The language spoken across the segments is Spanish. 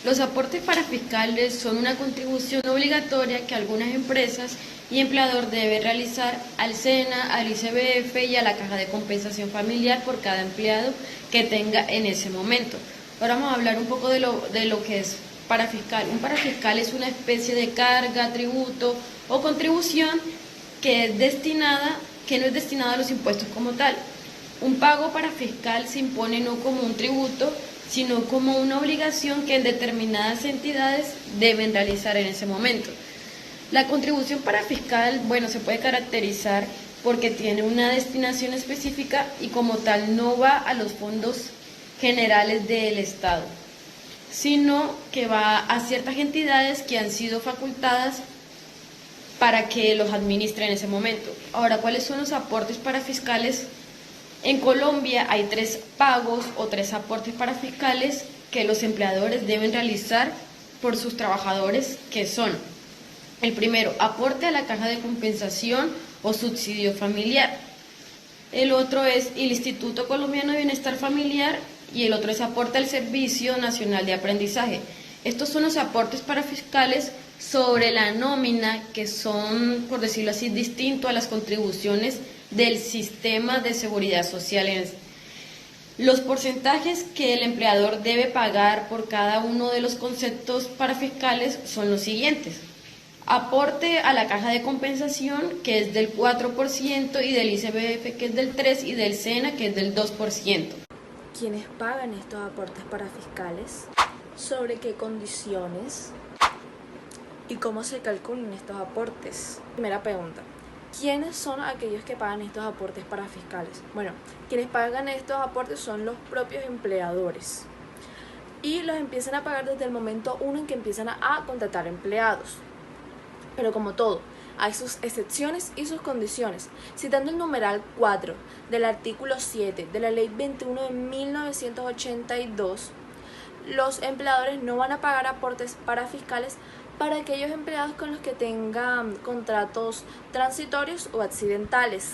Los aportes parafiscales son una contribución obligatoria que algunas empresas y empleador deben realizar al SENA, al ICBF y a la Caja de Compensación Familiar por cada empleado que tenga en ese momento. Ahora vamos a hablar un poco de lo que es parafiscal. Un parafiscal es una especie de carga, tributo o contribución que no es destinada a los impuestos como tal. Un pago parafiscal se impone no como un tributo, sino como una obligación que determinadas entidades deben realizar en ese momento. La contribución parafiscal, se puede caracterizar porque tiene una destinación específica y como tal no va a los fondos generales del Estado, sino que va a ciertas entidades que han sido facultadas para que los administren en ese momento. Ahora, ¿cuáles son los aportes parafiscales? En Colombia hay 3 pagos o 3 aportes parafiscales que los empleadores deben realizar por sus trabajadores, que son: el primero, aporte a la Caja de Compensación o Subsidio Familiar. El otro es el Instituto Colombiano de Bienestar Familiar y el otro es aporte al Servicio Nacional de Aprendizaje. Estos son los aportes parafiscales sobre la nómina, que son, por decirlo así, distinto a las contribuciones del sistema de seguridad social. Los porcentajes que el empleador debe pagar por cada uno de los conceptos parafiscales son los siguientes: aporte a la Caja de Compensación, que es del 4%, y del ICBF, que es del 3%, y del SENA, que es del 2%. ¿Quiénes pagan estos aportes parafiscales? ¿Sobre qué condiciones? ¿Y cómo se calculan estos aportes? Primera pregunta: ¿quiénes son aquellos que pagan estos aportes parafiscales? Bueno, quienes pagan estos aportes son los propios empleadores y los empiezan a pagar desde el momento 1 en que empiezan a contratar empleados. Pero como todo, hay sus excepciones y sus condiciones. Citando el numeral 4 del artículo 7 de la Ley 21 de 1982, los empleadores no van a pagar aportes parafiscales para aquellos empleados con los que tengan contratos transitorios o accidentales.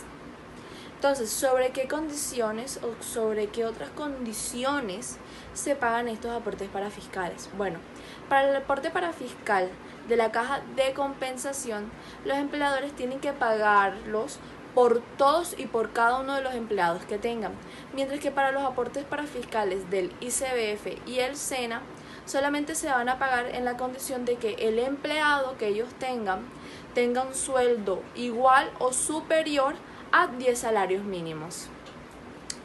Entonces, ¿sobre qué condiciones o sobre qué otras condiciones se pagan estos aportes parafiscales? Bueno, para el aporte parafiscal de la Caja de Compensación, los empleadores tienen que pagarlos por todos y por cada uno de los empleados que tengan, mientras que para los aportes parafiscales del ICBF y el SENA solamente se van a pagar en la condición de que el empleado que ellos tenga un sueldo igual o superior a 10 salarios mínimos.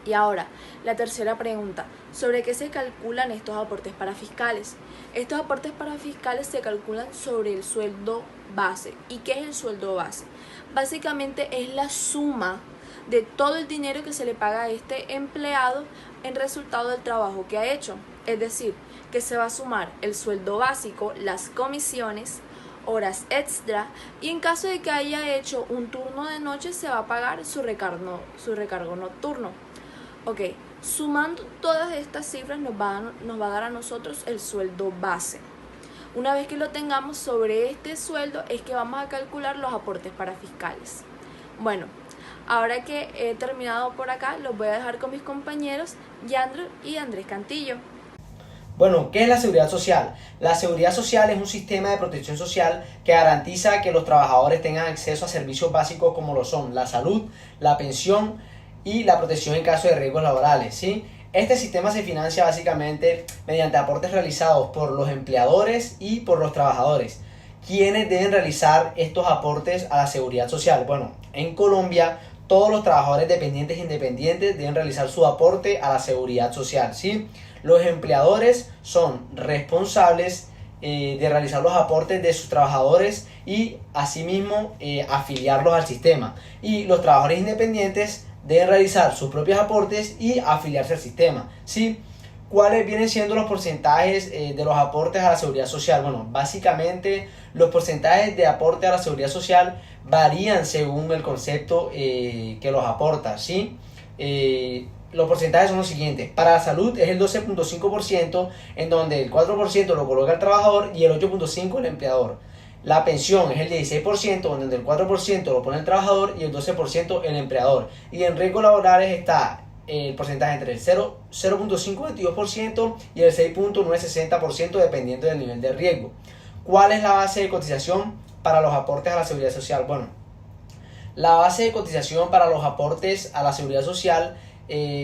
Y ahora, la tercera pregunta: ¿sobre qué se calculan estos aportes parafiscales? Estos aportes parafiscales se calculan sobre el sueldo base. ¿Y qué es el sueldo base? Básicamente es la suma de todo el dinero que se le paga a este empleado en resultado del trabajo que ha hecho. Es decir, que se va a sumar el sueldo básico, las comisiones, horas extra, y en caso de que haya hecho un turno de noche se va a pagar su recargo nocturno. Ok, sumando todas estas cifras nos va a dar a nosotros el sueldo base. Una vez que lo tengamos, sobre este sueldo es que vamos a calcular los aportes parafiscales. Bueno, ahora que he terminado por acá, los voy a dejar con mis compañeros Yandro y Andrés Cantillo. Bueno, ¿qué es la seguridad social? La seguridad social es un sistema de protección social que garantiza que los trabajadores tengan acceso a servicios básicos como lo son la salud, la pensión y la protección en caso de riesgos laborales, ¿sí? Este sistema se financia básicamente mediante aportes realizados por los empleadores y por los trabajadores. ¿Quiénes deben realizar estos aportes a la seguridad social? Bueno, en Colombia todos los trabajadores dependientes e independientes deben realizar su aporte a la seguridad social, ¿sí? Los empleadores son responsables de realizar los aportes de sus trabajadores y asimismo afiliarlos al sistema. Y los trabajadores independientes deben realizar sus propios aportes y afiliarse al sistema, ¿sí? ¿Cuáles vienen siendo los porcentajes de los aportes a la seguridad social? Bueno, básicamente los porcentajes de aporte a la seguridad social varían según el concepto que los aporta, ¿sí? Los porcentajes son los siguientes. Para la salud es el 12.5%, en donde el 4% lo coloca el trabajador y el 8.5% el empleador. La pensión es el 16%, donde el 4% lo pone el trabajador y el 12% el empleador. Y en riesgos laborales está el porcentaje entre el 0.522% y el 6.960% dependiendo del nivel de riesgo. ¿Cuál es la base de cotización para los aportes a la seguridad social? Bueno, la base de cotización para los aportes a la seguridad social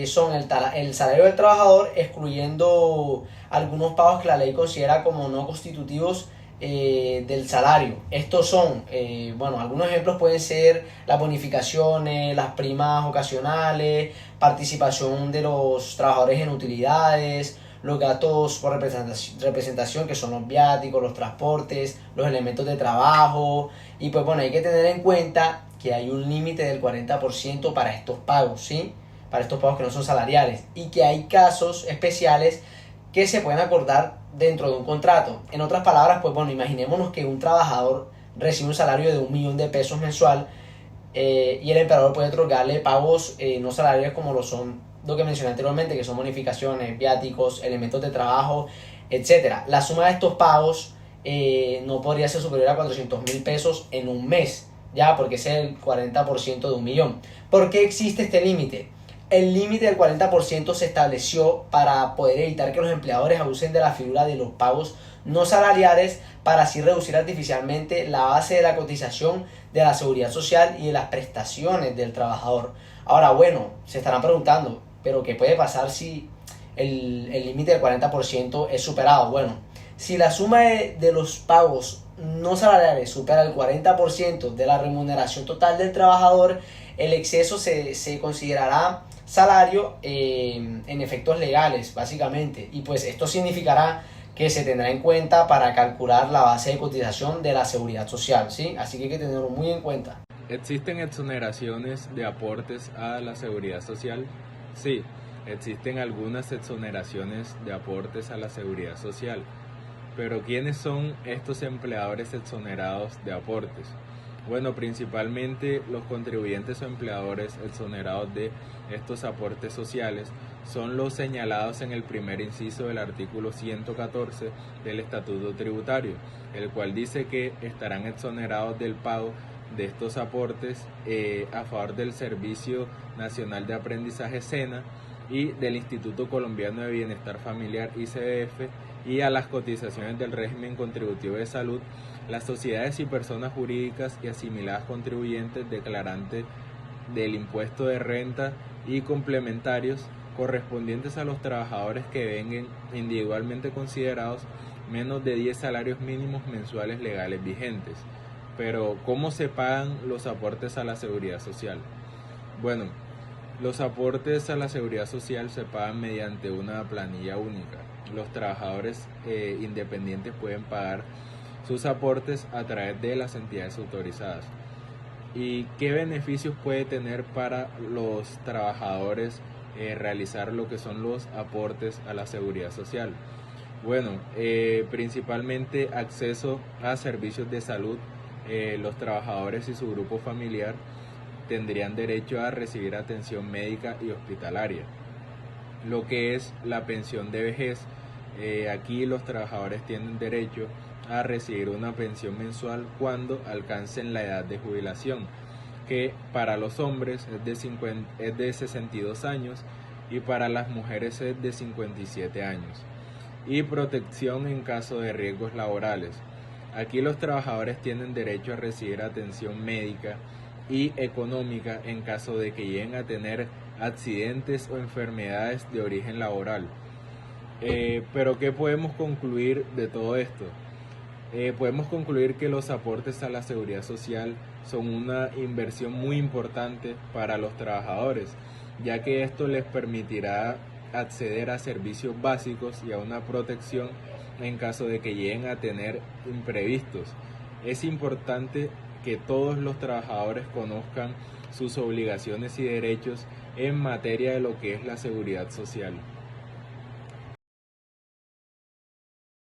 son el salario del trabajador, excluyendo algunos pagos que la ley considera como no constitutivos del salario. Estos son, algunos ejemplos pueden ser las bonificaciones, las primas ocasionales, participación de los trabajadores en utilidades, los gastos por representación, que son los viáticos, los transportes, los elementos de trabajo. Y pues bueno, hay que tener en cuenta que hay un límite del 40% para estos pagos, ¿sí? Para estos pagos que no son salariales, y que hay casos especiales que se pueden acordar dentro de un contrato. En otras palabras, pues bueno, imaginémonos que un trabajador recibe un salario de 1 millón de pesos mensual y el empleador puede otorgarle pagos no salariales como lo son lo que mencioné anteriormente, que son bonificaciones, viáticos, elementos de trabajo, etc. La suma de estos pagos no podría ser superior a 400.000 pesos en un mes, ya, porque ese es el 40% de 1 millón. ¿Por qué existe este límite? El límite del 40% se estableció para poder evitar que los empleadores abusen de la figura de los pagos no salariales, para así reducir artificialmente la base de la cotización de la seguridad social y de las prestaciones del trabajador. Ahora, bueno, se estarán preguntando, ¿pero qué puede pasar si el límite del 40% es superado? Bueno, si la suma de los pagos no salariales supera el 40% de la remuneración total del trabajador, el exceso se considerará salario en efectos legales, básicamente, y pues esto significará que se tendrá en cuenta para calcular la base de cotización de la seguridad social, ¿sí? Así que hay que tenerlo muy en cuenta. ¿Existen exoneraciones de aportes a la seguridad social? Sí, existen algunas exoneraciones de aportes a la seguridad social. Pero ¿quiénes son estos empleadores exonerados de aportes? Bueno, principalmente los contribuyentes o empleadores exonerados de estos aportes sociales son los señalados en el primer inciso del artículo 114 del Estatuto Tributario, el cual dice que estarán exonerados del pago de estos aportes a favor del Servicio Nacional de Aprendizaje SENA y del Instituto Colombiano de Bienestar Familiar ICBF, y a las cotizaciones del régimen contributivo de salud, las sociedades y personas jurídicas y asimiladas contribuyentes declarantes del impuesto de renta y complementarios correspondientes a los trabajadores que vengan individualmente considerados menos de 10 salarios mínimos mensuales legales vigentes. Pero, ¿cómo se pagan los aportes a la seguridad social? Bueno, los aportes a la seguridad social se pagan mediante una planilla única. Los trabajadores independientes pueden pagar sus aportes a través de las entidades autorizadas. ¿Y qué beneficios puede tener para los trabajadores realizar lo que son los aportes a la seguridad social? Bueno, principalmente acceso a servicios de salud. Los trabajadores y su grupo familiar tendrían derecho a recibir atención médica y hospitalaria. Lo que es la pensión de vejez, aquí los trabajadores tienen derecho a recibir una pensión mensual cuando alcancen la edad de jubilación, que para los hombres es de 62 años y para las mujeres es de 57 años. Y protección en caso de riesgos laborales. Aquí los trabajadores tienen derecho a recibir atención médica y económica en caso de que lleguen a tener accidentes o enfermedades de origen laboral. Pero ¿qué podemos concluir de todo esto? Podemos concluir que los aportes a la seguridad social son una inversión muy importante para los trabajadores, ya que esto les permitirá acceder a servicios básicos y a una protección en caso de que lleguen a tener imprevistos. Es importante que todos los trabajadores conozcan sus obligaciones y derechos en materia de lo que es la seguridad social.